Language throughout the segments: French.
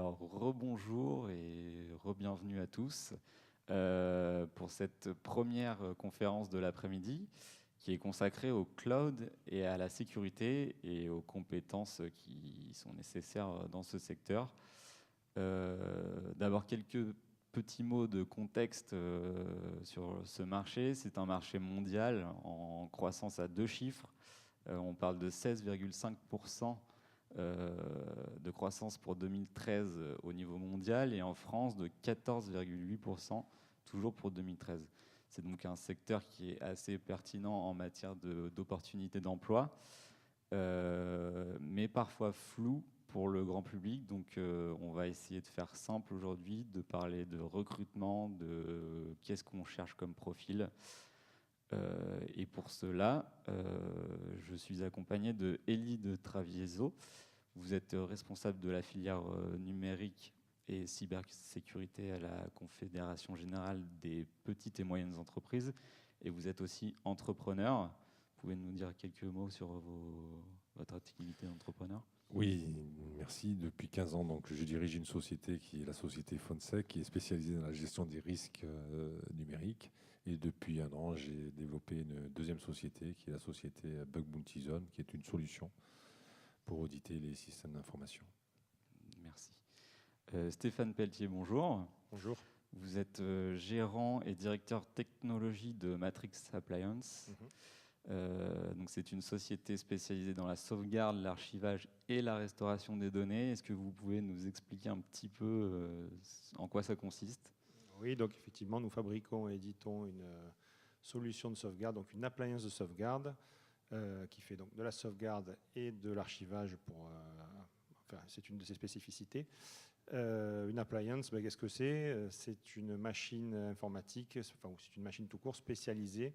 Alors, rebonjour et re-bienvenue à tous pour cette première conférence de l'après-midi qui est consacrée au cloud et à la sécurité et aux compétences qui sont nécessaires dans ce secteur. D'abord, quelques petits mots de contexte sur ce marché. C'est un marché mondial en croissance à deux chiffres. On parle de 16,5% de croissance pour 2013 au niveau mondial et en France de 14,8% toujours pour 2013. C'est donc un secteur qui est assez pertinent en matière d'opportunités d'emploi, mais parfois flou pour le grand public. Donc on va essayer de faire simple aujourd'hui, de parler de recrutement, de qu'est-ce qu'on cherche comme profil. Et pour cela, je suis accompagné de Élie de Travieso. Vous êtes responsable de la filière numérique et cybersécurité à la Confédération générale des petites et moyennes entreprises. Et vous êtes aussi entrepreneur. Vous pouvez nous dire quelques mots sur votre activité d'entrepreneur ? Oui, merci. Depuis 15 ans, donc, je dirige une société qui est la société Fonsec, qui est spécialisée dans la gestion des risques numériques. Et depuis un an, j'ai développé une deuxième société, qui est la société Bug Bounty Zone, qui est une solution pour auditer les systèmes d'information. Merci. Stéphane Pelletier, bonjour. Bonjour. Vous êtes gérant et directeur technologie de Matrix Appliance. Donc c'est une société spécialisée dans la sauvegarde, l'archivage et la restauration des données. Est-ce que vous pouvez nous expliquer un petit peu en quoi ça consiste ? Oui, donc effectivement, nous fabriquons et éditons une solution de sauvegarde, donc une appliance de sauvegarde qui fait donc de la sauvegarde et de l'archivage enfin, c'est une de ses spécificités. Une appliance, ben, qu'est-ce que c'est ? C'est une machine informatique, enfin, c'est une machine tout court spécialisée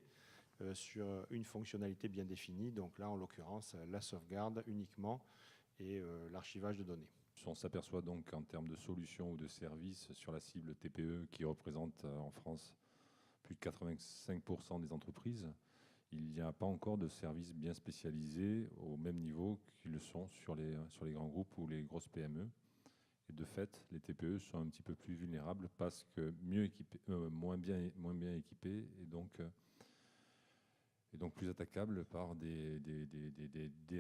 sur une fonctionnalité bien définie. Donc là, en l'occurrence, la sauvegarde uniquement et l'archivage de données. On s'aperçoit donc qu'en termes de solutions ou de services sur la cible TPE, qui représente en France plus de 85% des entreprises, il n'y a pas encore de services bien spécialisés au même niveau qu'ils le sont sur les grands groupes ou les grosses PME. Et de fait, les TPE sont un petit peu plus vulnérables parce que moins bien équipés et donc plus attaquables par des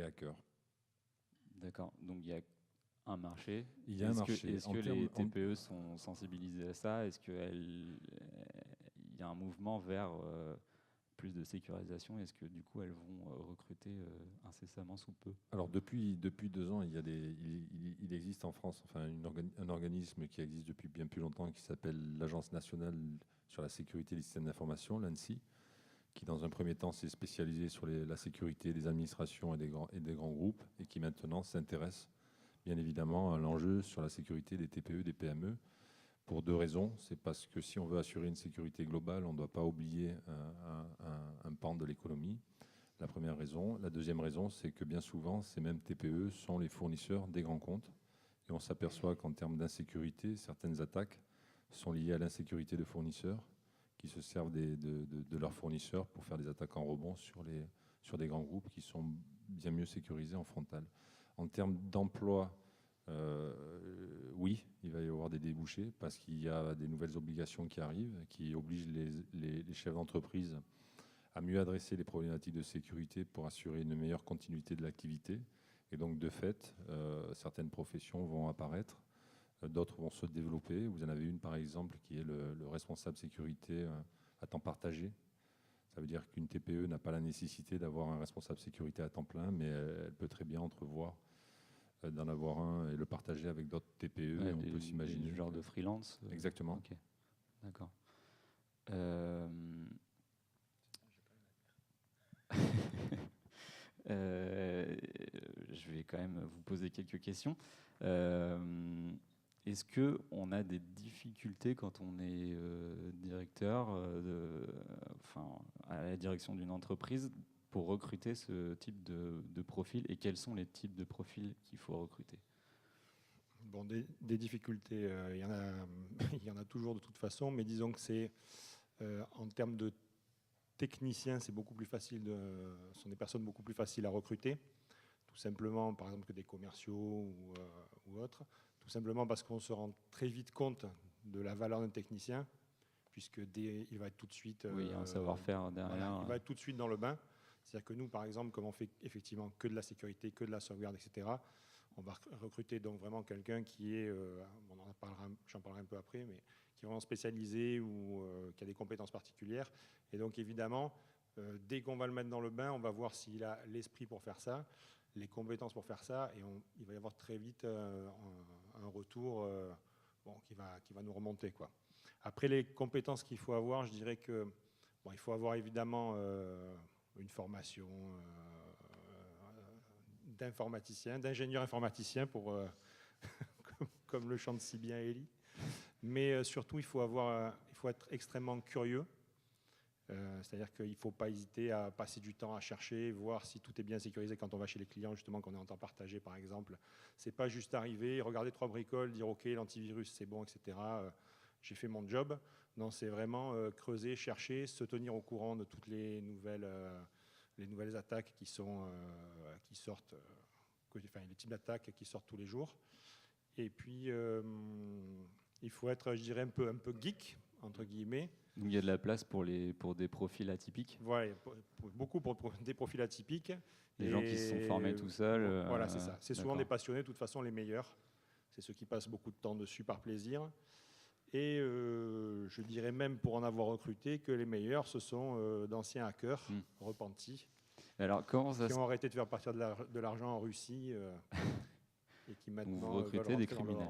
hackers. D'accord. Donc il y a un marché. Il y a un marché. Est-ce que les TPE sont sensibilisés à ça ? Est-ce qu'il y a un mouvement vers plus de sécurisation ? Est-ce que du coup elles vont recruter incessamment sous peu ? Alors depuis 2 ans, il existe en France un organisme qui existe depuis bien plus longtemps qui s'appelle l'Agence nationale sur la sécurité des systèmes d'information, l'ANSSI, qui dans un premier temps s'est spécialisé sur la sécurité des administrations et des grands groupes et qui maintenant s'intéresse bien évidemment à l'enjeu sur la sécurité des TPE, des PME, pour 2 raisons. C'est parce que si on veut assurer une sécurité globale, on ne doit pas oublier un pan de l'économie. La première raison. La deuxième raison, c'est que bien souvent, ces mêmes TPE sont les fournisseurs des grands comptes. Et on s'aperçoit qu'en termes d'insécurité, certaines attaques sont liées à l'insécurité de fournisseurs qui se servent de leurs fournisseurs pour faire des attaques en rebond sur des grands groupes qui sont bien mieux sécurisés en frontal. En termes d'emploi, oui, il va y avoir des débouchés parce qu'il y a des nouvelles obligations qui arrivent, qui obligent les chefs d'entreprise à mieux adresser les problématiques de sécurité pour assurer une meilleure continuité de l'activité. Et donc, de fait, certaines professions vont apparaître, d'autres vont se développer. Vous en avez une, par exemple, qui est le responsable sécurité à temps partagé. Ça veut dire qu'une TPE n'a pas la nécessité d'avoir un responsable sécurité à temps plein, mais elle peut très bien entrevoir d'en avoir un et le partager avec d'autres TPE. Ouais, et on peut s'imaginer. Genre de freelance. Exactement. Ok, d'accord. Je vais quand même vous poser quelques questions. Est-ce qu'on a des difficultés quand on est directeur à la direction d'une entreprise pour recruter ce type de profil, et quels sont les types de profils qu'il faut recruter ? Bon, des difficultés, il y en a toujours de toute façon, mais disons que c'est en termes de techniciens, c'est beaucoup plus facile. Ce sont des personnes beaucoup plus faciles à recruter, tout simplement, par exemple, que des commerciaux ou autres. tout simplement parce qu'on se rend très vite compte de la valeur d'un technicien, puisque il va être tout de suite... Oui, il y a un savoir-faire derrière. Voilà, il va être tout de suite dans le bain. C'est-à-dire que nous, par exemple, comme on fait effectivement que de la sécurité, que de la sauvegarde, etc., on va recruter donc vraiment quelqu'un qui est, j'en parlerai un peu après, mais qui est vraiment spécialisé ou qui a des compétences particulières. Et donc évidemment, dès qu'on va le mettre dans le bain, on va voir s'il a l'esprit pour faire ça, les compétences pour faire ça, et il va y avoir très vite un retour qui va nous remonter, quoi. Après, les compétences qu'il faut avoir, je dirais que il faut avoir évidemment une formation d'informaticien, d'ingénieur informaticien, comme le chante si bien Ellie. Mais surtout, il faut être extrêmement curieux. C'est-à-dire qu'il ne faut pas hésiter à passer du temps à chercher, voir si tout est bien sécurisé quand on va chez les clients, justement, qu'on est en temps partagé, par exemple. Ce n'est pas juste arriver, regarder 3 bricoles, dire OK, l'antivirus, c'est bon, etc. J'ai fait mon job. Non, c'est vraiment creuser, chercher, se tenir au courant de toutes les nouvelles attaques qui sortent, les types d'attaques qui sortent tous les jours. Et puis, il faut être, je dirais, un peu geek, entre guillemets. Donc il y a de la place pour des profils atypiques. Voilà, beaucoup pour des profils atypiques. Les gens qui se sont formés tout seuls. Voilà, c'est ça. C'est souvent d'accord. des passionnés, de toute façon, les meilleurs. C'est ceux qui passent beaucoup de temps dessus par plaisir. Et je dirais même, pour en avoir recruté, que les meilleurs, ce sont d'anciens hackers repentis. Alors, comment ça qui ont arrêté de faire partir de l'argent en Russie et qui maintenant vous recrutez des criminels.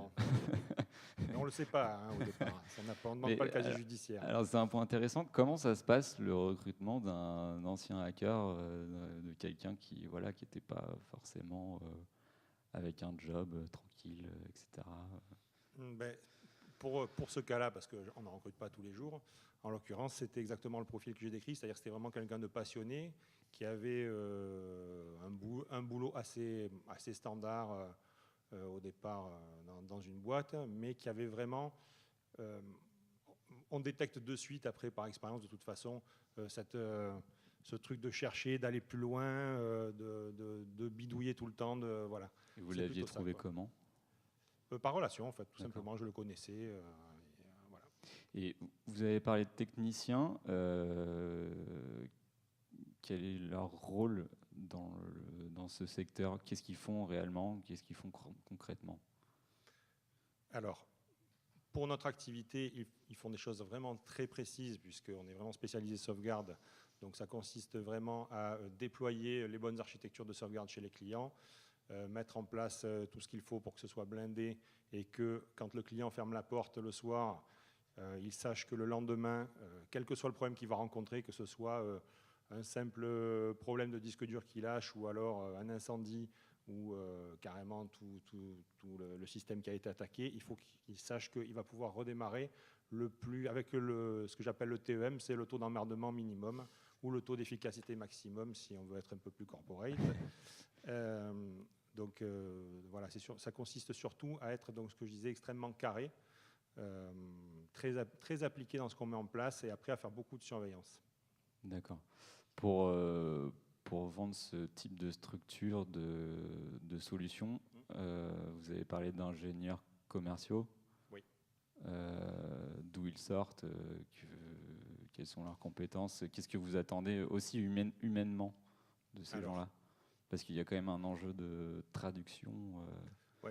On ne le sait pas au départ. On ne demande pas le casier judiciaire. Alors, c'est un point intéressant. Comment ça se passe, le recrutement d'un ancien hacker, de quelqu'un qui n'était pas forcément avec un job tranquille, etc. Pour ce cas-là, parce qu'on n'en recrute pas tous les jours, en l'occurrence, c'était exactement le profil que j'ai décrit, c'est-à-dire que c'était vraiment quelqu'un de passionné, qui avait un boulot assez standard au départ dans une boîte, mais qui avait vraiment... on détecte de suite, après, par expérience, de toute façon, ce truc de chercher, d'aller plus loin, de bidouiller tout le temps. Voilà. Et vous l'aviez trouvé comment ? Par relation, en fait, tout simplement. Je le connaissais. Voilà. Et vous avez parlé de techniciens. Quel est leur rôle dans ce secteur ? Qu'est-ce qu'ils font réellement ? Qu'est-ce qu'ils font concrètement ? Alors, pour notre activité, ils font des choses vraiment très précises, puisqu'on est vraiment spécialisé sauvegarde. Donc, ça consiste vraiment à déployer les bonnes architectures de sauvegarde chez les clients, mettre en place tout ce qu'il faut pour que ce soit blindé et que quand le client ferme la porte le soir, il sache que le lendemain, quel que soit le problème qu'il va rencontrer, que ce soit un simple problème de disque dur qui lâche ou alors un incendie ou carrément tout le système qui a été attaqué, il faut qu'il sache qu'il va pouvoir redémarrer avec ce que j'appelle le TEM, c'est le taux d'emmerdement minimum ou le taux d'efficacité maximum si on veut être un peu plus corporate. Donc voilà, ça consiste surtout à être, donc, ce que je disais, extrêmement carré, très appliqué dans ce qu'on met en place et après à faire beaucoup de surveillance. D'accord. Pour vendre ce type de structure, de solutions, vous avez parlé d'ingénieurs commerciaux. Oui. D'où ils sortent, quelles sont leurs compétences, qu'est-ce que vous attendez aussi humainement de ces gens-là ? Parce qu'il y a quand même un enjeu de traduction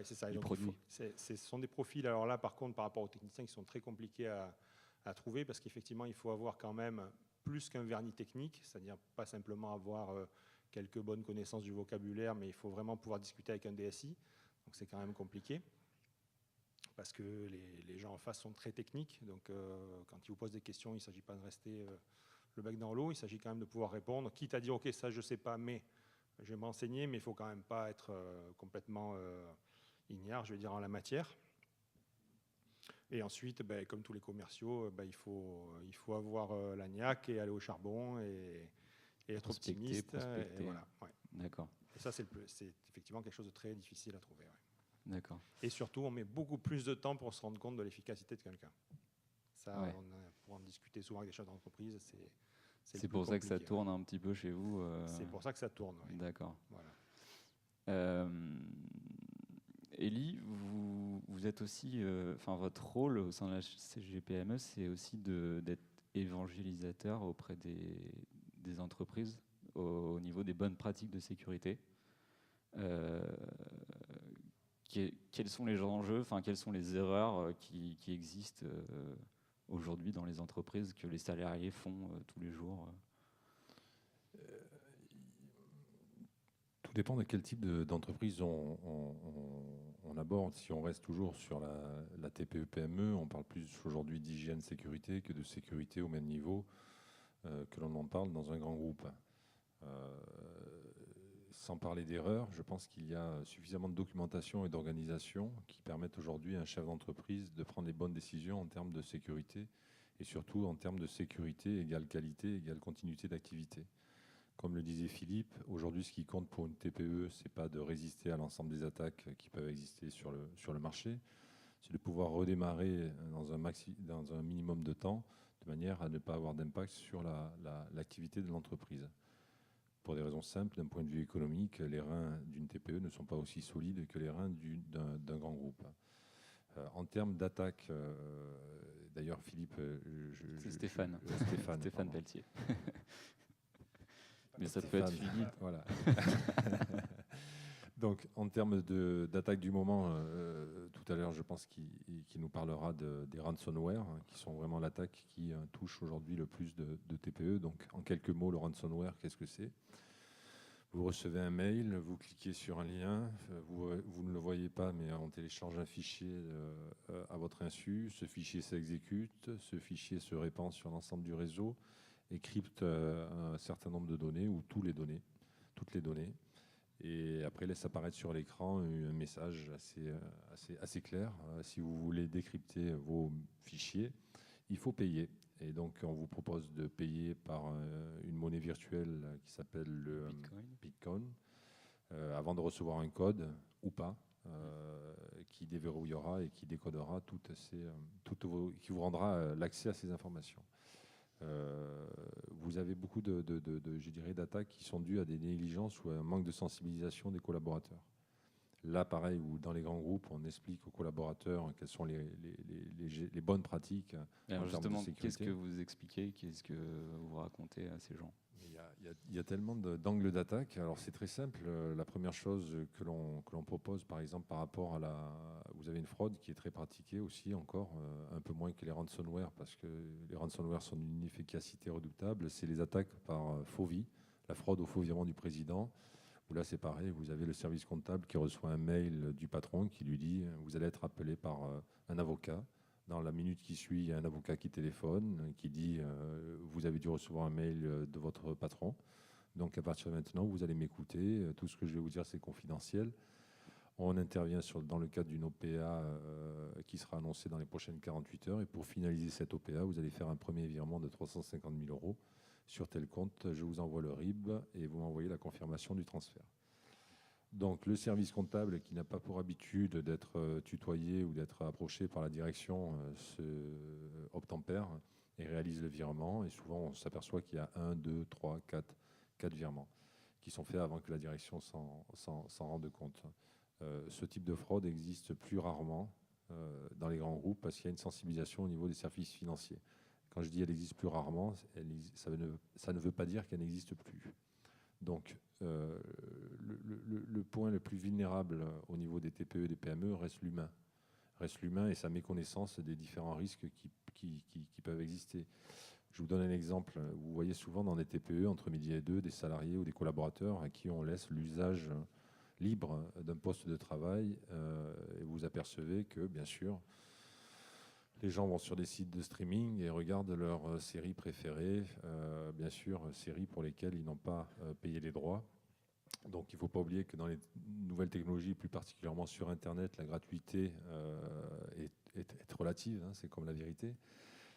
c'est ça. du donc produit. Ce sont des profils, alors là par contre par rapport aux techniciens, qui sont très compliqués à trouver, parce qu'effectivement il faut avoir quand même plus qu'un vernis technique, c'est-à-dire pas simplement avoir quelques bonnes connaissances du vocabulaire, mais il faut vraiment pouvoir discuter avec un DSI, donc c'est quand même compliqué. Parce que les gens en face sont très techniques, donc quand ils vous posent des questions, il ne s'agit pas de rester le bec dans l'eau, il s'agit quand même de pouvoir répondre, quitte à dire ok, ça je ne sais pas, mais je vais m'enseigner, mais il ne faut quand même pas être complètement ignare, je vais dire, en la matière. Et ensuite, comme tous les commerciaux, il faut avoir la niaque et aller au charbon et être optimiste. Et voilà, ouais. D'accord. Et ça, c'est effectivement quelque chose de très difficile à trouver. Ouais. D'accord. Et surtout, on met beaucoup plus de temps pour se rendre compte de l'efficacité de quelqu'un. Ça, pour en discuter souvent avec des chefs d'entreprise, c'est pour ça que ça tourne un petit peu chez vous. C'est pour ça que ça tourne. Oui. D'accord. Voilà. Élie, vous êtes aussi, votre rôle au sein de la CGPME, c'est aussi d'être évangélisateur auprès des entreprises au niveau des bonnes pratiques de sécurité. Quels sont les enjeux, quelles sont les erreurs qui existent aujourd'hui dans les entreprises que les salariés font tous les jours? Tout dépend de quel type d'entreprise on aborde. Si on reste toujours sur la TPE-PME, on parle plus aujourd'hui d'hygiène sécurité que de sécurité au même niveau que l'on en parle dans un grand groupe. Sans parler d'erreurs, je pense qu'il y a suffisamment de documentation et d'organisation qui permettent aujourd'hui à un chef d'entreprise de prendre les bonnes décisions en termes de sécurité et surtout en termes de sécurité égale qualité, égale continuité d'activité. Comme le disait Philippe, aujourd'hui, ce qui compte pour une TPE, ce n'est pas de résister à l'ensemble des attaques qui peuvent exister sur le marché, c'est de pouvoir redémarrer dans un minimum de temps, de manière à ne pas avoir d'impact sur l'activité de l'entreprise. Pour des raisons simples, d'un point de vue économique, les reins d'une TPE ne sont pas aussi solides que les reins d'un grand groupe. En termes d'attaque, d'ailleurs, Philippe... c'est Stéphane. Stéphane Pelletier. Mais ça peut être Philippe. Voilà. Donc, en termes d'attaque du moment, tout à l'heure, je pense qu'il nous parlera des ransomware, qui sont vraiment l'attaque qui touche aujourd'hui le plus de TPE. Donc, en quelques mots, le ransomware, qu'est-ce que c'est ? Vous recevez un mail, vous cliquez sur un lien, vous ne le voyez pas, mais on télécharge un fichier à votre insu. Ce fichier s'exécute, ce fichier se répand sur l'ensemble du réseau et crypte un certain nombre de données ou toutes les données. Et après, laisse apparaître sur l'écran un message assez clair. Si vous voulez décrypter vos fichiers, il faut payer. Et donc, on vous propose de payer par une monnaie virtuelle qui s'appelle le Bitcoin, avant de recevoir un code ou pas, qui déverrouillera et qui décodera qui vous rendra l'accès à ces informations. Vous avez beaucoup d'attaques qui sont dues à des négligences ou à un manque de sensibilisation des collaborateurs. Là, pareil, où dans les grands groupes, on explique aux collaborateurs quelles sont les bonnes pratiques. Alors justement, qu'est-ce que vous expliquez, qu'est-ce que vous racontez à ces gens ? Il y a tellement d'angles d'attaque. Alors c'est très simple. La première chose que l'on propose, par exemple, par rapport vous avez une fraude qui est très pratiquée aussi, encore un peu moins que les ransomware, parce que les ransomware sont d'une inefficacité redoutable. C'est les attaques par faux vie, la fraude au faux virement du président. Où là, c'est pareil, vous avez le service comptable qui reçoit un mail du patron qui lui dit « Vous allez être appelé par un avocat ». Dans la minute qui suit, il y a un avocat qui téléphone, qui dit « Vous avez dû recevoir un mail de votre patron. Donc, à partir de maintenant, vous allez m'écouter. Tout ce que je vais vous dire, c'est confidentiel. » On intervient dans le cadre d'une OPA qui sera annoncée dans les prochaines 48 heures. Et pour finaliser cette OPA, vous allez faire un premier virement de 350 000 € sur tel compte, je vous envoie le RIB et vous m'envoyez la confirmation du transfert. Donc le service comptable qui n'a pas pour habitude d'être tutoyé ou d'être approché par la direction obtempère et réalise le virement. Et souvent on s'aperçoit qu'il y a 1, 2, 3, 4 virements qui sont faits avant que la direction s'en rende compte. Ce type de fraude existe plus rarement dans les grands groupes parce qu'il y a une sensibilisation au niveau des services financiers. Quand je dis elle existe plus rarement, ça ne veut pas dire qu'elle n'existe plus. Donc, le point le plus vulnérable au niveau des TPE et des PME reste l'humain. Reste l'humain et sa méconnaissance des différents risques qui peuvent exister. Je vous donne un exemple. Vous voyez souvent dans des TPE, entre midi et 2, des salariés ou des collaborateurs à qui on laisse l'usage libre d'un poste de travail. Et vous apercevez que, bien sûr, les gens vont sur des sites de streaming et regardent leurs séries préférées, bien sûr, séries pour lesquelles ils n'ont pas payé les droits. Donc il ne faut pas oublier que dans les nouvelles technologies, plus particulièrement sur Internet, la gratuité est relative, hein, c'est comme la vérité.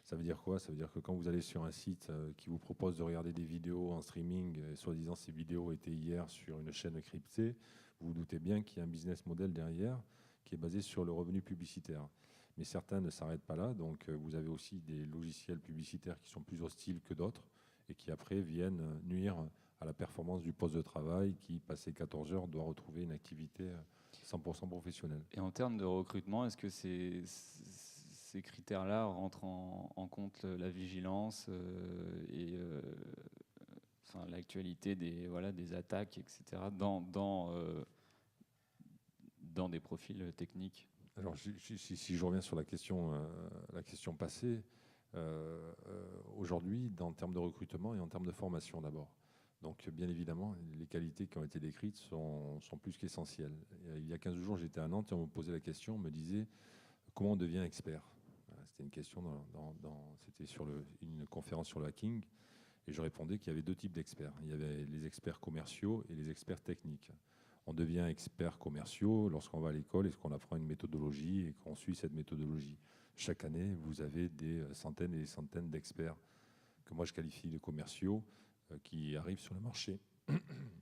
Ça veut dire quoi ? Ça veut dire que quand vous allez sur un site qui vous propose de regarder des vidéos en streaming, et soi-disant ces vidéos étaient hier sur une chaîne cryptée, vous vous doutez bien qu'il y a un business model derrière qui est basé sur le revenu publicitaire. Mais certains ne s'arrêtent pas là, donc vous avez aussi des logiciels publicitaires qui sont plus hostiles que d'autres et qui après viennent nuire à la performance du poste de travail qui, passé 14 heures, doit retrouver une activité 100% professionnelle. Et en termes de recrutement, est-ce que ces critères-là rentrent en compte la vigilance et enfin, l'actualité des attaques, etc., dans des profils techniques? Alors, si je reviens sur la question passée, aujourd'hui, en termes de recrutement et en termes de formation d'abord. Donc, bien évidemment, les qualités qui ont été décrites sont plus qu'essentielles. Il y a 15 jours, j'étais à Nantes et on me posait la question, on me disait comment on devient expert. C'était une question, c'était sur une conférence sur le hacking, et je répondais qu'il y avait deux types d'experts. Il y avait les experts commerciaux et les experts techniques. On devient expert commerciaux lorsqu'on va à l'école et qu'on apprend une méthodologie et qu'on suit cette méthodologie. Chaque année, vous avez des centaines et des centaines d'experts que moi je qualifie de commerciaux qui arrivent sur le marché.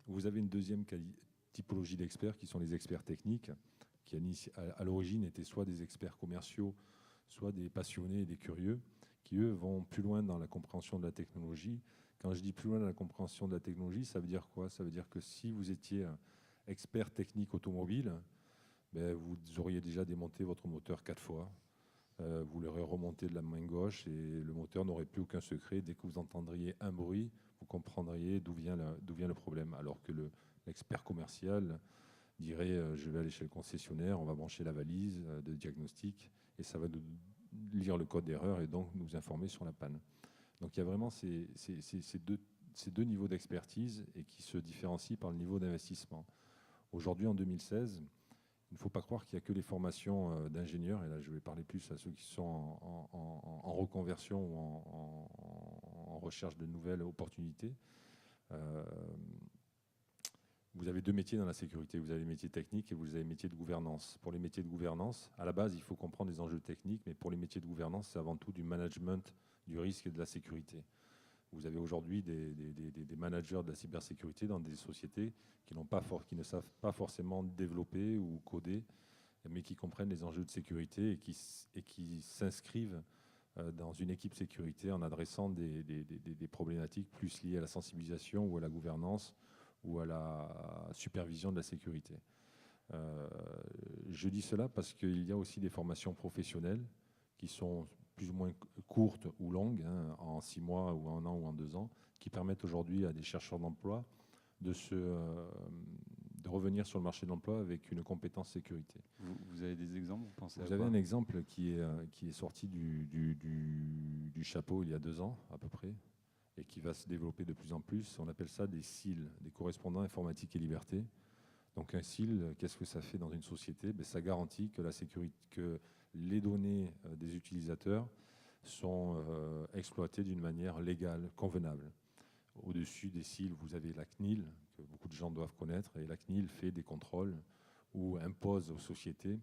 Vous avez une deuxième typologie d'experts qui sont les experts techniques, qui à l'origine étaient soit des experts commerciaux, soit des passionnés et des curieux, qui eux vont plus loin dans la compréhension de la technologie. Quand je dis plus loin dans la compréhension de la technologie, ça veut dire quoi? Ça veut dire que si vous étiez expert technique automobile, ben vous auriez déjà démonté votre moteur 4 fois. Vous l'aurez remonté de la main gauche et le moteur n'aurait plus aucun secret. Dès que vous entendriez un bruit, vous comprendriez d'où vient le problème. Alors que l'expert commercial dirait je vais aller chez le concessionnaire, on va brancher la valise de diagnostic et ça va nous lire le code d'erreur et donc nous informer sur la panne. Donc il y a vraiment ces deux niveaux d'expertise et qui se différencient par le niveau d'investissement. Aujourd'hui, en 2016, il ne faut pas croire qu'il n'y a que les formations d'ingénieurs, et là je vais parler plus à ceux qui sont en reconversion ou en recherche de nouvelles opportunités. Vous avez deux métiers dans la sécurité. Vous avez les métiers techniques et vous avez les métiers de gouvernance. Pour les métiers de gouvernance, à la base, il faut comprendre les enjeux techniques, mais pour les métiers de gouvernance, c'est avant tout du management du risque et de la sécurité. Vous avez aujourd'hui des managers de la cybersécurité dans des sociétés qui ne savent pas forcément développer ou coder, mais qui comprennent les enjeux de sécurité et qui s'inscrivent dans une équipe sécurité en adressant des problématiques plus liées à la sensibilisation ou à la gouvernance ou à la supervision de la sécurité. Je dis cela parce qu'il y a aussi des formations professionnelles qui sont plus ou moins courtes ou longues, en 6 mois ou 1 an ou en 2 ans, qui permettent aujourd'hui à des chercheurs d'emploi de revenir sur le marché de l'emploi avec une compétence sécurité. Vous avez des exemples, vous pensez? Vous avez un exemple qui est sorti du chapeau il y a 2 ans à peu près, et qui va se développer de plus en plus. On appelle ça des CIL, des correspondants informatique et liberté. Donc un CIL, qu'est-ce que ça fait dans une société? Ça garantit que la sécurité, que les données des utilisateurs sont exploitées d'une manière légale, convenable. Au-dessus des CIL, vous avez la CNIL, que beaucoup de gens doivent connaître, et la CNIL fait des contrôles ou impose aux sociétés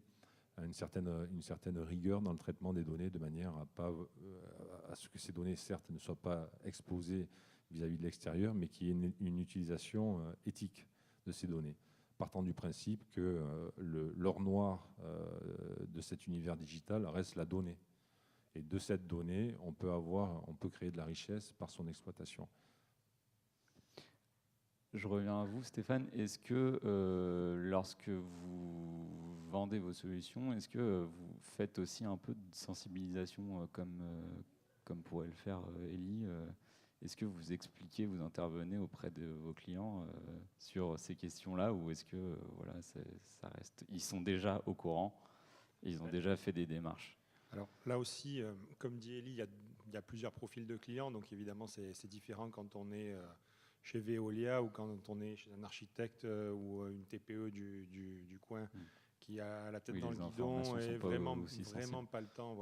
une certaine rigueur dans le traitement des données, de manière à ce que ces données, certes, ne soient pas exposées vis-à-vis de l'extérieur, mais qu'il y ait une utilisation éthique de ces données, partant du principe que l'or noir de cet univers digital reste la donnée. Et de cette donnée, on peut créer de la richesse par son exploitation. Je reviens à vous, Stéphane. Est-ce que lorsque vous vendez vos solutions, est-ce que vous faites aussi un peu de sensibilisation comme pourrait le faire Elie? Est-ce que vous expliquez, vous intervenez auprès de vos clients sur ces questions-là, ou est-ce que ça reste, ils sont déjà au courant, ils ont déjà fait des démarches? Alors là aussi, comme dit Elie, il y a plusieurs profils de clients, donc évidemment c'est différent quand on est chez Veolia ou quand on est chez un architecte ou une TPE du coin qui a la tête dans le guidon et vraiment pas le temps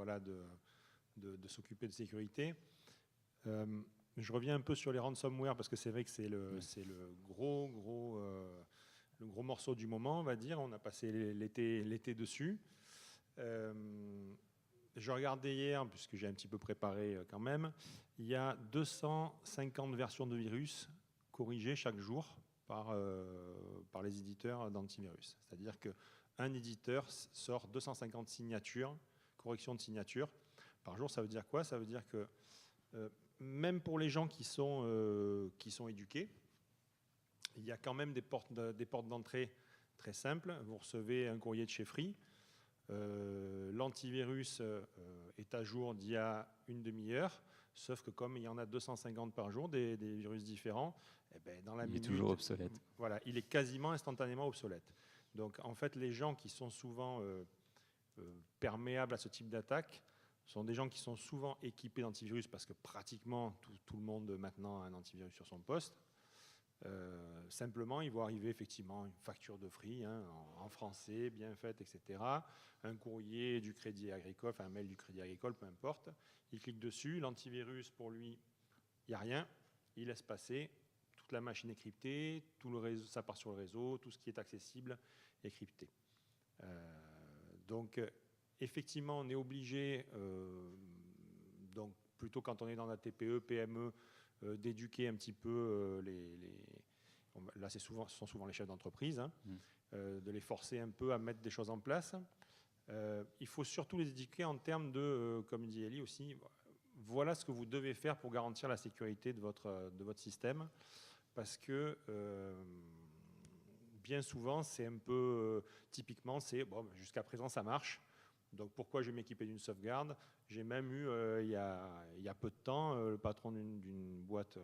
de s'occuper de sécurité. Je reviens un peu sur les ransomware parce que c'est vrai que c'est le gros morceau du moment, on va dire. On a passé l'été dessus. Je regardais hier, puisque j'ai un petit peu préparé quand même, il y a 250 versions de virus corrigées chaque jour par les éditeurs d'antivirus. C'est-à-dire qu'un éditeur sort 250 signatures, corrections de signatures par jour. Ça veut dire quoi? Ça veut dire que même pour les gens qui sont éduqués, il y a quand même des portes d'entrée très simples. Vous recevez un courrier de chez Free. L'antivirus est à jour d'il y a une demi-heure, sauf que comme il y en a 250 par jour, des virus différents, eh ben, dans la Il est minute, toujours obsolète. voilà, il est quasiment instantanément obsolète. Donc en fait, les gens qui sont souvent perméables à ce type d'attaque sont des gens qui sont souvent équipés d'antivirus parce que pratiquement tout le monde maintenant a un antivirus sur son poste. Simplement, ils vont arriver effectivement une facture de Free en français, bien faite, etc. Un courrier du Crédit Agricole, enfin un mail du Crédit Agricole, peu importe. Il clique dessus, l'antivirus pour lui, il n'y a rien. Il laisse passer, toute la machine est cryptée, tout le réseau, ça part sur le réseau, tout ce qui est accessible est crypté. Donc effectivement, on est obligé, donc plutôt quand on est dans la TPE, PME, d'éduquer un petit peu là ce sont souvent les chefs d'entreprise, de les forcer un peu à mettre des choses en place. Il faut surtout les éduquer en termes de, comme dit Elie aussi, voilà ce que vous devez faire pour garantir la sécurité de votre système, parce que bien souvent c'est un peu, typiquement c'est, bon, jusqu'à présent ça marche, donc pourquoi je vais m'équiper d'une sauvegarde? J'ai même eu, il y a peu de temps, le patron d'une boîte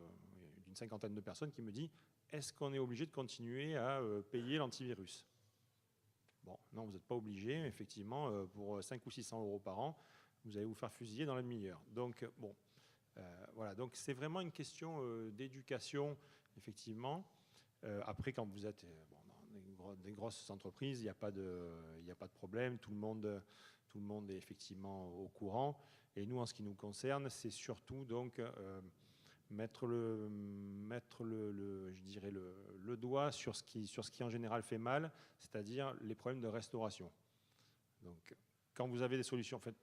d'une 50aine de personnes qui me dit « Est-ce qu'on est obligé de continuer à payer l'antivirus ?» Bon, non, vous n'êtes pas obligé. Effectivement, pour 500 ou 600 euros par an, vous allez vous faire fusiller dans la demi-heure. Donc, bon, voilà. Donc, c'est vraiment une question d'éducation, effectivement. Après, quand vous êtes dans des grosses entreprises, il n'y a pas de problème. Tout le monde est effectivement au courant. Et nous, en ce qui nous concerne, c'est surtout donc mettre le doigt sur ce qui en général fait mal, c'est-à-dire les problèmes de restauration. Donc, quand vous avez des solutions, en fait,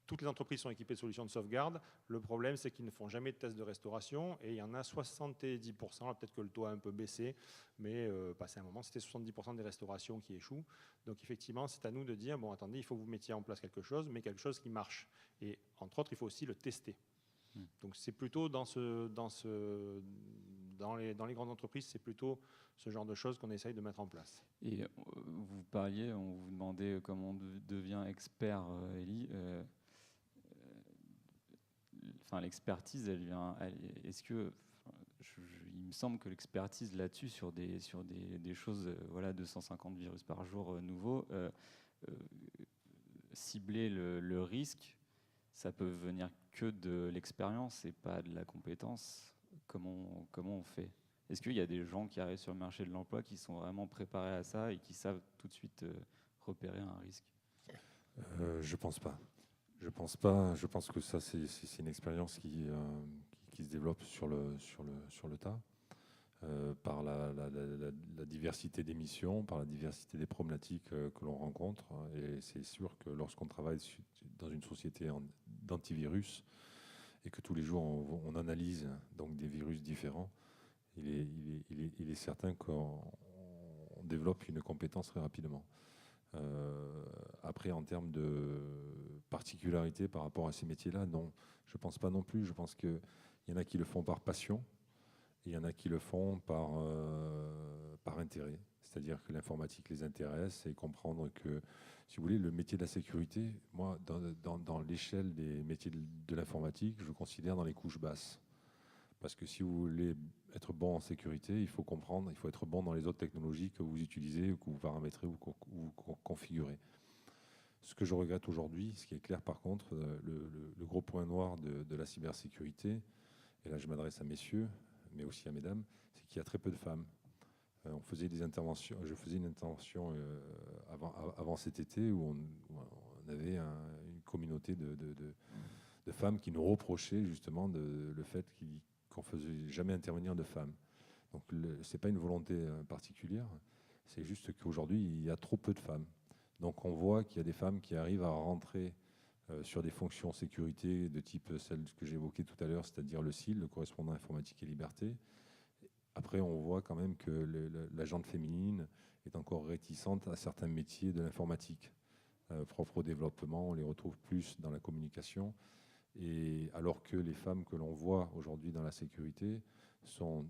toutes les entreprises sont équipées de solutions de sauvegarde. Le problème, c'est qu'ils ne font jamais de tests de restauration et il y en a 70%, là, peut-être que le taux a un peu baissé, mais passé un moment, c'était 70% des restaurations qui échouent. Donc effectivement, c'est à nous de dire, bon, attendez, il faut que vous mettiez en place quelque chose, mais quelque chose qui marche. Et entre autres, il faut aussi le tester. Donc c'est plutôt dans les grandes entreprises, c'est plutôt ce genre de choses qu'on essaye de mettre en place. Et vous parliez, on vous demandait comment on devient expert, Elie. Enfin, l'expertise, elle vient. Est-ce que il me semble que l'expertise là-dessus sur des choses, voilà, 250 virus par jour nouveaux, cibler le risque, ça peut venir que de l'expérience et pas de la compétence. Comment on fait? Est-ce qu'il y a des gens qui arrivent sur le marché de l'emploi qui sont vraiment préparés à ça et qui savent tout de suite repérer un risque? Je pense pas. Je pense pas. Je pense que ça, c'est une expérience qui se développe sur le tas, par la diversité des missions, par la diversité des problématiques que l'on rencontre. Et c'est sûr que lorsqu'on travaille dans une société d'antivirus et que tous les jours on analyse donc des virus différents, il est certain qu'on développe une compétence très rapidement. Après, en termes de particularité par rapport à ces métiers-là, non, je ne pense pas non plus. Je pense qu'il y en a qui le font par passion et il y en a qui le font par intérêt. C'est-à-dire que l'informatique les intéresse et comprendre que, si vous voulez, le métier de la sécurité, moi, dans l'échelle des métiers de l'informatique, je considère dans les couches basses. Parce que si vous voulez être bon en sécurité, il faut comprendre, il faut être bon dans les autres technologies que vous utilisez, ou que vous paramétrez ou que vous configurez. Ce que je regrette aujourd'hui, ce qui est clair par contre, le gros point noir de la cybersécurité, et là je m'adresse à messieurs, mais aussi à mesdames, c'est qu'il y a très peu de femmes. Je faisais une intervention avant cet été où on avait une communauté de femmes qui nous reprochaient justement le fait qu'on ne faisait jamais intervenir de femmes. Donc ce n'est pas une volonté particulière, c'est juste qu'aujourd'hui il y a trop peu de femmes. Donc on voit qu'il y a des femmes qui arrivent à rentrer sur des fonctions sécurité de type celle que j'évoquais tout à l'heure, c'est-à-dire le CIL, le correspondant informatique et liberté. Après on voit quand même que la gente féminine est encore réticente à certains métiers de l'informatique. Propres au développement, on les retrouve plus dans la communication. Et alors que les femmes que l'on voit aujourd'hui dans la sécurité sont,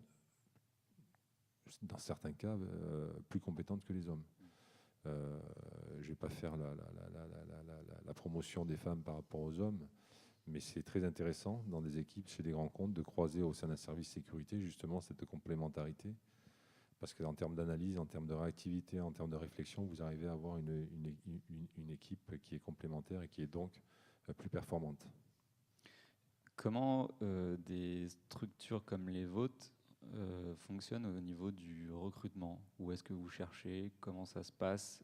dans certains cas, plus compétentes que les hommes. Je ne vais pas faire la promotion des femmes par rapport aux hommes, mais c'est très intéressant dans des équipes, chez des grands comptes, de croiser au sein d'un service sécurité justement cette complémentarité. Parce qu'en termes d'analyse, en termes de réactivité, en termes de réflexion, vous arrivez à avoir une équipe qui est complémentaire et qui est donc plus performante. Comment des structures comme les vôtres fonctionnent au niveau du recrutement? Où est-ce que vous cherchez? Comment ça se passe?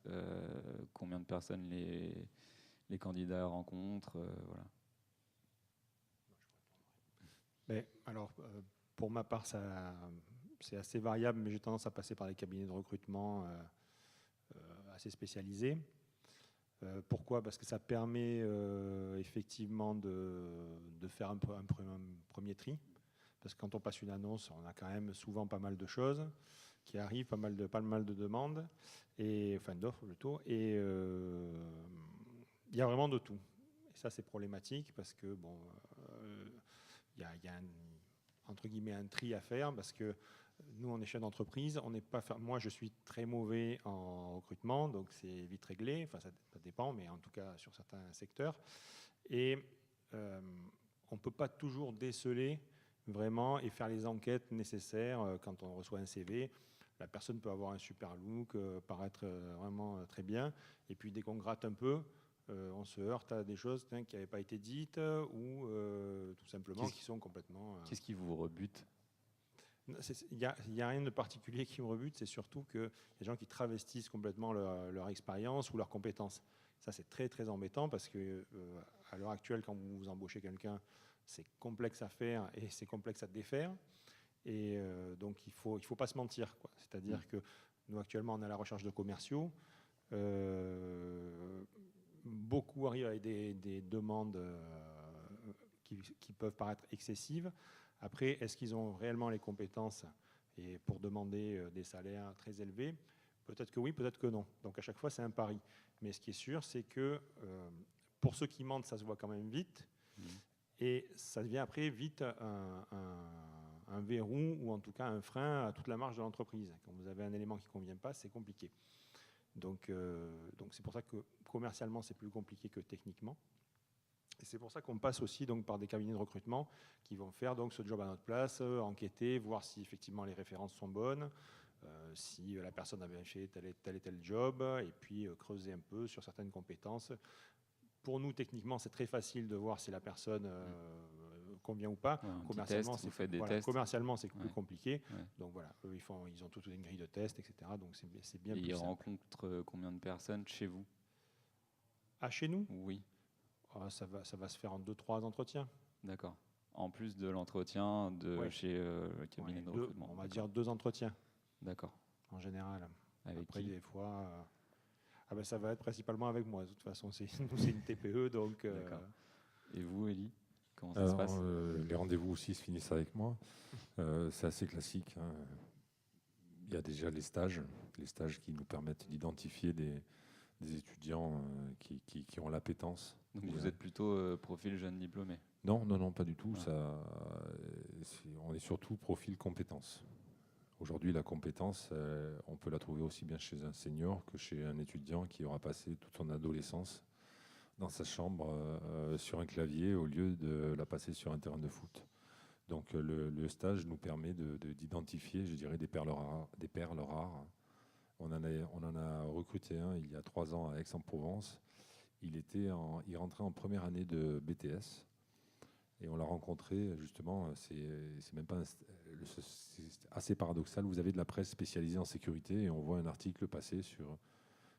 Combien de personnes les candidats rencontrent? Voilà. Mais, alors, pour ma part, c'est assez variable, mais j'ai tendance à passer par des cabinets de recrutement assez spécialisés. Pourquoi? Parce que ça permet effectivement de faire un premier tri. Parce que quand on passe une annonce, on a quand même souvent pas mal de choses qui arrivent, pas mal de demandes, enfin d'offres plutôt, et il y a vraiment de tout. Et ça, c'est problématique parce que bon, il y a entre guillemets un tri à faire parce que nous, on est chef d'entreprise, on n'est pas. Moi, je suis très mauvais en recrutement, donc c'est vite réglé. Enfin, ça dépend, mais en tout cas sur certains secteurs. Et on ne peut pas toujours déceler vraiment et faire les enquêtes nécessaires quand on reçoit un CV. La personne peut avoir un super look, paraître vraiment très bien, et puis dès qu'on gratte un peu, on se heurte à des choses qui n'avaient pas été dites ou tout simplement qui sont complètement. Qu'est-ce qui vous rebute? Il n'y a rien de particulier qui me rebute, c'est surtout qu'il y a des gens qui travestissent complètement leur expérience ou leurs compétences. Ça, c'est très, très embêtant parce que à l'heure actuelle, quand vous embauchez quelqu'un, c'est complexe à faire et c'est complexe à défaire. Et donc, il faut pas se mentir, quoi. C'est-à-dire que nous, actuellement, on est à la recherche de commerciaux. Beaucoup arrivent avec des demandes qui peuvent paraître excessives. Après, est-ce qu'ils ont réellement les compétences et pour demander des salaires très élevés? Peut-être que oui, peut-être que non. Donc à chaque fois, c'est un pari. Mais ce qui est sûr, c'est que pour ceux qui mentent, ça se voit quand même vite. Et ça devient après vite un verrou ou en tout cas un frein à toute la marge de l'entreprise. Quand vous avez un élément qui ne convient pas, c'est compliqué. Donc c'est pour ça que commercialement, c'est plus compliqué que techniquement. Et c'est pour ça qu'on passe aussi donc, par des cabinets de recrutement qui vont faire donc, ce job à notre place, enquêter, voir si effectivement les références sont bonnes, si la personne avait fait tel et tel job, et puis creuser un peu sur certaines compétences. Pour nous, techniquement, c'est très facile de voir si la personne convient ou pas. Ouais, commercialement, test, commercialement, c'est plus compliqué. Ouais. Donc voilà, eux, ils ont toute une grille de tests, etc. Donc c'est bien et plus ils simple. rencontrent combien de personnes chez vous? Ah, chez nous? Oui. Ça va se faire en 2-3 entretiens. D'accord. En plus de l'entretien chez le cabinet de recrutement. On va dire 2 entretiens. D'accord. En général. Avec après, qui? des fois, ça va être principalement avec moi. De toute façon, c'est une TPE, donc. D'accord. Et vous, Élie, comment ça se passe? Les rendez-vous aussi se finissent avec moi. C'est assez classique. Hein. Il y a déjà les stages qui nous permettent d'identifier des étudiants qui ont l'appétence. Donc vous êtes plutôt profil jeune diplômé? Non, pas du tout. Ah. On est surtout profil compétence. Aujourd'hui, la compétence, on peut la trouver aussi bien chez un senior que chez un étudiant qui aura passé toute son adolescence dans sa chambre sur un clavier au lieu de la passer sur un terrain de foot. Donc le stage nous permet d'identifier, je dirais, des perles rares. On en a recruté un il y a 3 ans à Aix-en-Provence. Il rentrait en première année de BTS. Et on l'a rencontré, justement, c'est même pas c'est assez paradoxal. Vous avez de la presse spécialisée en sécurité et on voit un article passer sur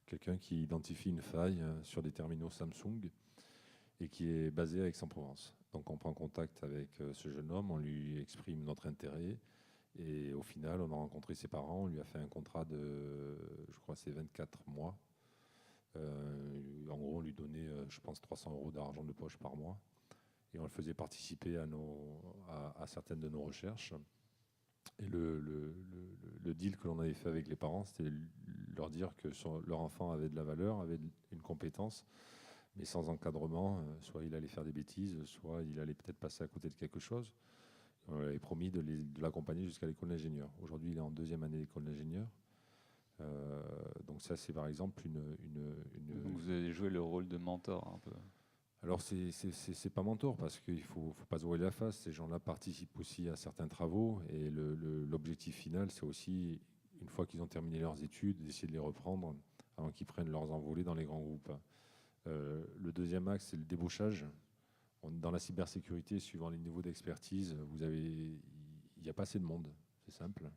quelqu'un qui identifie une faille sur des terminaux Samsung et qui est basé à Aix-en-Provence. Donc on prend contact avec ce jeune homme, on lui exprime notre intérêt et au final, on a rencontré ses parents, on lui a fait un contrat de, je crois, c'est 24 mois. En gros, on lui donnait, je pense, 300 € d'argent de poche par mois. Et on le faisait participer à certaines de nos recherches. Et le deal que l'on avait fait avec les parents, c'était leur dire que leur enfant avait de la valeur, avait une compétence, mais sans encadrement, soit il allait faire des bêtises, soit il allait peut-être passer à côté de quelque chose. On lui avait promis de l'accompagner jusqu'à l'école d'ingénieur. Aujourd'hui, il est en 2e année d'école d'ingénieur. Donc ça, c'est par exemple Donc vous avez joué le rôle de mentor un peu. Alors, c'est pas mentor parce qu'il faut pas se voiler la face. Ces gens-là participent aussi à certains travaux et l'objectif final, c'est aussi, une fois qu'ils ont terminé leurs études, d'essayer de les reprendre avant qu'ils prennent leurs envolées dans les grands groupes. Le deuxième axe, c'est le débauchage. Dans la cybersécurité, suivant les niveaux d'expertise, il n'y a pas assez de monde. C'est simple.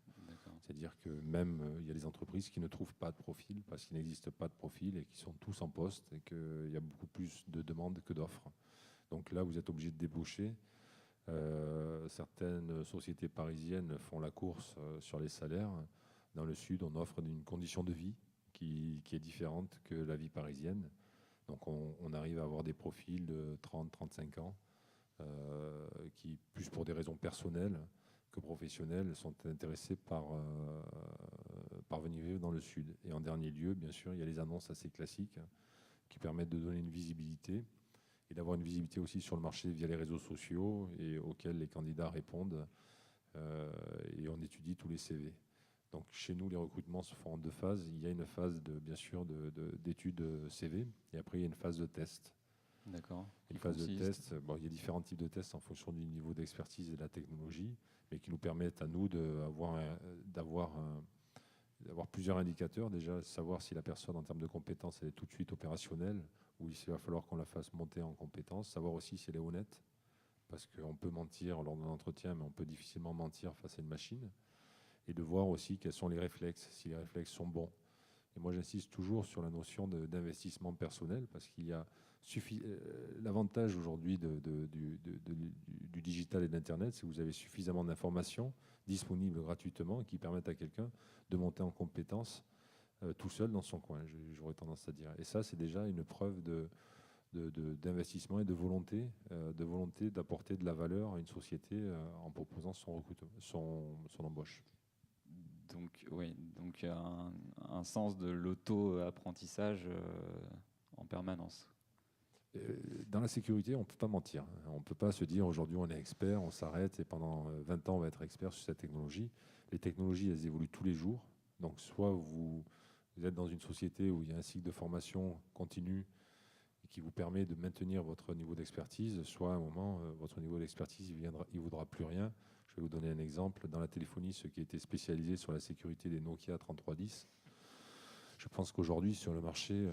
C'est-à-dire que même il y a des entreprises qui ne trouvent pas de profil parce qu'il n'existe pas de profil et qui sont tous en poste et qu'il y a beaucoup plus de demandes que d'offres. Donc là, vous êtes obligé de débaucher. Certaines sociétés parisiennes font la course sur les salaires. Dans le Sud, on offre une condition de vie qui est différente que la vie parisienne. Donc on arrive à avoir des profils de 30-35 ans qui, plus pour des raisons personnelles que professionnels, sont intéressés par venir vivre dans le Sud. Et en dernier lieu, bien sûr, il y a les annonces assez classiques qui permettent de donner une visibilité et d'avoir une visibilité aussi sur le marché via les réseaux sociaux et auxquels les candidats répondent. Et on étudie tous les CV. Donc chez nous, les recrutements se font en 2 phases. Il y a une phase, bien sûr, d'étude CV et après, il y a une phase de test. D'accord. Une phase de test, il y a différents types de tests en fonction du niveau d'expertise et de la technologie, mais qui nous permettent à nous d'avoir plusieurs indicateurs. Déjà, savoir si la personne, en termes de compétences, elle est tout de suite opérationnelle ou s'il va falloir qu'on la fasse monter en compétences. Savoir aussi si elle est honnête, parce qu'on peut mentir lors d'un entretien, mais on peut difficilement mentir face à une machine. Et de voir aussi quels sont les réflexes, si les réflexes sont bons. Et moi, j'insiste toujours sur la notion d'investissement personnel, parce qu'il y a l'avantage aujourd'hui du digital et de l'Internet, c'est que vous avez suffisamment d'informations disponibles gratuitement qui permettent à quelqu'un de monter en compétence tout seul dans son coin, j'aurais tendance à dire. Et ça, c'est déjà une preuve d'investissement et de volonté d'apporter de la valeur à une société en proposant son embauche. Donc, oui, donc un sens de l'auto-apprentissage en permanence. Dans la sécurité, on ne peut pas mentir. On ne peut pas se dire aujourd'hui on est expert, on s'arrête et pendant 20 ans on va être expert sur cette technologie. Les technologies, elles évoluent tous les jours. Donc soit vous êtes dans une société où il y a un cycle de formation continu qui vous permet de maintenir votre niveau d'expertise, soit à un moment, votre niveau d'expertise, il ne vaudra plus rien. Je vais vous donner un exemple. Dans la téléphonie, ceux qui étaient spécialisés sur la sécurité des Nokia 3310, je pense qu'aujourd'hui, sur le marché,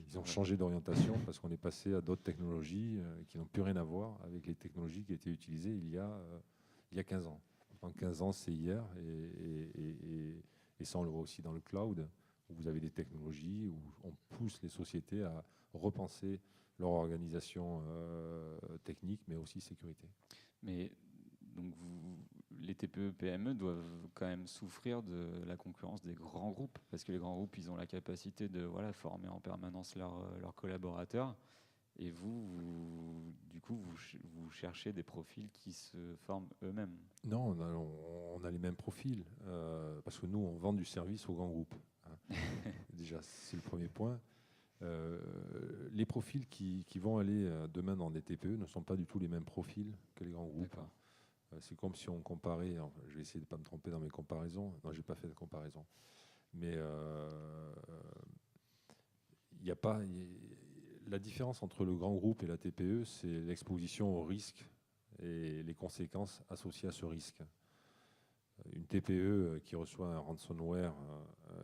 ils ont changé d'orientation parce qu'on est passé à d'autres technologies qui n'ont plus rien à voir avec les technologies qui étaient utilisées il y a 15 ans. En 15 ans, c'est hier. Et ça, on le voit aussi dans le cloud, où vous avez des technologies, où on pousse les sociétés à repenser leur organisation technique, mais aussi sécurité. Mais donc les TPE, PME doivent quand même souffrir de la concurrence des grands groupes, parce que les grands groupes, ils ont la capacité de former en permanence leurs collaborateurs. Et du coup, vous cherchez des profils qui se forment eux-mêmes. Non, on a les mêmes profils, parce que nous, on vend du service aux grands groupes. Hein. Déjà, c'est le premier point. Les profils qui vont aller demain dans des TPE ne sont pas du tout les mêmes profils que les grands groupes. C'est comme si on comparait, enfin, je vais essayer de ne pas me tromper dans mes comparaisons, non, je n'ai pas fait de comparaison, mais la différence entre le grand groupe et la TPE, c'est l'exposition au risque et les conséquences associées à ce risque. Une TPE qui reçoit un ransomware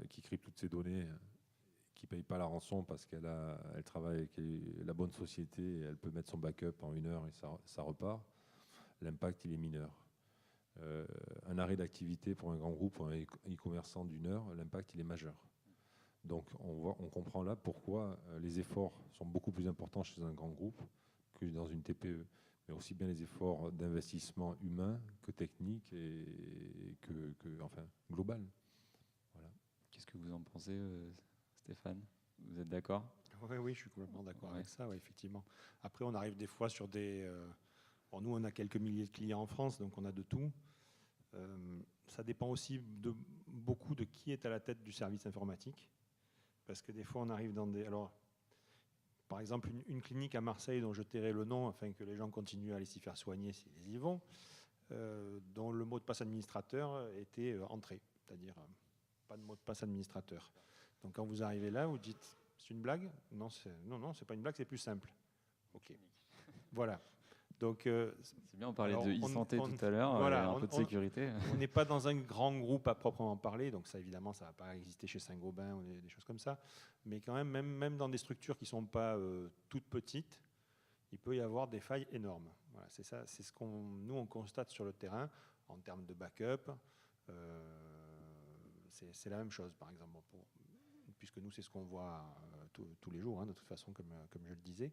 qui crypte toutes ses données, qui ne paye pas la rançon parce qu'elle travaille avec la bonne société et elle peut mettre son backup en 1 heure et ça repart, l'impact il est mineur. Un arrêt d'activité pour un grand groupe ou un e-commerçant d'1 heure, l'impact il est majeur. Donc on comprend là pourquoi les efforts sont beaucoup plus importants chez un grand groupe que dans une TPE, mais aussi bien les efforts d'investissement humain que technique et enfin global. Voilà. Qu'est-ce que vous en pensez, Stéphane? Vous êtes d'accord? Oui, je suis complètement d'accord avec ça, effectivement. Après, on arrive des fois sur des... Bon, nous, on a quelques milliers de clients en France, donc on a de tout. Ça dépend aussi beaucoup de qui est à la tête du service informatique. Parce que des fois, on arrive dans des... Alors, par exemple, une clinique à Marseille dont je tairai le nom afin que les gens continuent à aller s'y faire soigner s'ils y vont. dont le mot de passe administrateur était entrée, c'est-à-dire pas de mot de passe administrateur. Donc quand vous arrivez là, vous dites c'est une blague ? Non, c'est pas une blague, c'est plus simple. Ok. Voilà. Donc c'est bien, on parlait de e-santé tout à l'heure, voilà, un peu de sécurité. On n'est pas dans un grand groupe à proprement parler, donc ça évidemment ça ne va pas exister chez Saint-Gobain ou des choses comme ça, mais quand même dans des structures qui ne sont pas toutes petites, il peut y avoir des failles énormes. Voilà, c'est ça, c'est ce nous on constate sur le terrain en termes de backup. C'est la même chose, par exemple, puisque nous c'est ce qu'on voit tous les jours, hein, de toute façon, comme je le disais.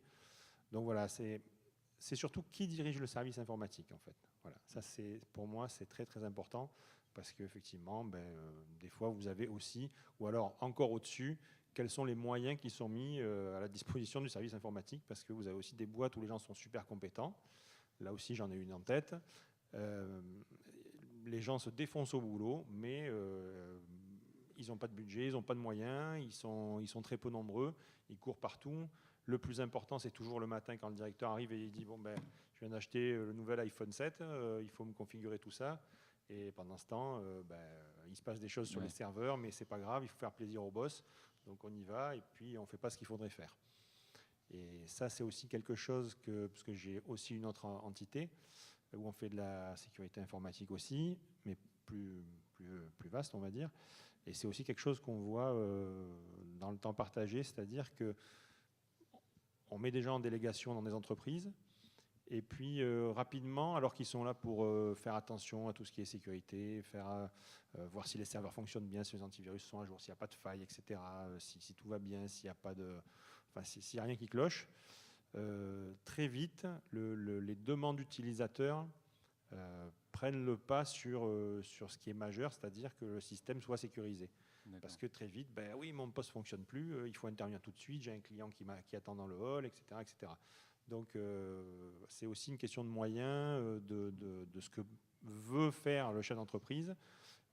Donc voilà, c'est surtout qui dirige le service informatique, en fait. Voilà, ça pour moi c'est très très important, parce qu'effectivement, des fois vous avez aussi, ou alors encore au-dessus, quels sont les moyens qui sont mis à la disposition du service informatique, parce que vous avez aussi des boîtes où les gens sont super compétents. Là aussi, j'en ai une en tête. Les gens se défoncent au boulot, mais ils n'ont pas de budget, ils n'ont pas de moyens, ils sont très peu nombreux, ils courent partout. Le plus important, c'est toujours le matin quand le directeur arrive et il dit « Bon, je viens d'acheter le nouvel iPhone 7, il faut me configurer tout ça. » Et pendant ce temps, il se passe des choses sur les serveurs, mais ce n'est pas grave, il faut faire plaisir au boss. Donc on y va et puis on ne fait pas ce qu'il faudrait faire. Et ça, c'est aussi quelque chose parce que j'ai aussi une autre entité où on fait de la sécurité informatique aussi, mais plus vaste, on va dire. Et c'est aussi quelque chose qu'on voit dans le temps partagé, c'est-à-dire que on met des gens en délégation dans des entreprises, et puis rapidement, alors qu'ils sont là pour faire attention à tout ce qui est sécurité, voir si les serveurs fonctionnent bien, si les antivirus sont à jour, s'il n'y a pas de faille, etc., si tout va bien, s'il n'y a pas s'il n'y a rien qui cloche, très vite, les demandes utilisateurs prennent le pas sur ce qui est majeur, c'est-à-dire que le système soit sécurisé. Parce que très vite, oui, mon poste ne fonctionne plus, il faut intervenir tout de suite, j'ai un client qui attend dans le hall, etc. etc. Donc c'est aussi une question de moyens, de ce que veut faire le chef d'entreprise,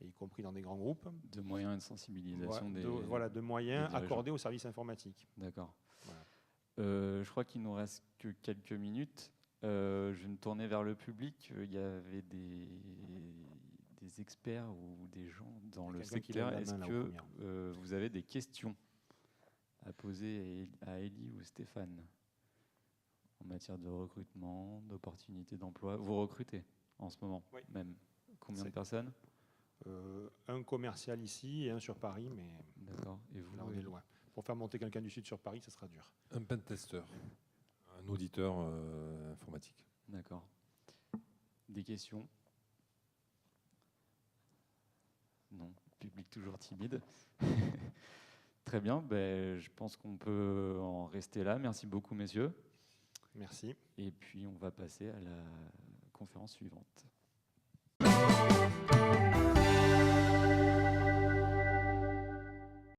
y compris dans des grands groupes. De moyens et de sensibilisation de moyens accordés aux services informatiques. D'accord. Voilà. Je crois qu'il nous reste que quelques minutes. Je vais me tourner vers le public. Il y avait des experts ou des gens dans le secteur. Est-ce que vous avez des questions à poser à Élie ou Stéphane en matière de recrutement, d'opportunités d'emploi? Vous recrutez en ce moment même. Combien de personnes? Un commercial ici et un sur Paris, mais d'accord. Et vous, là on est loin. Pour faire monter quelqu'un du Sud sur Paris, ça sera dur. Un pentester, un auditeur informatique. D'accord. Des questions? Non, public toujours timide. Très bien, je pense qu'on peut en rester là. Merci beaucoup, messieurs. Merci. Et puis, on va passer à la conférence suivante.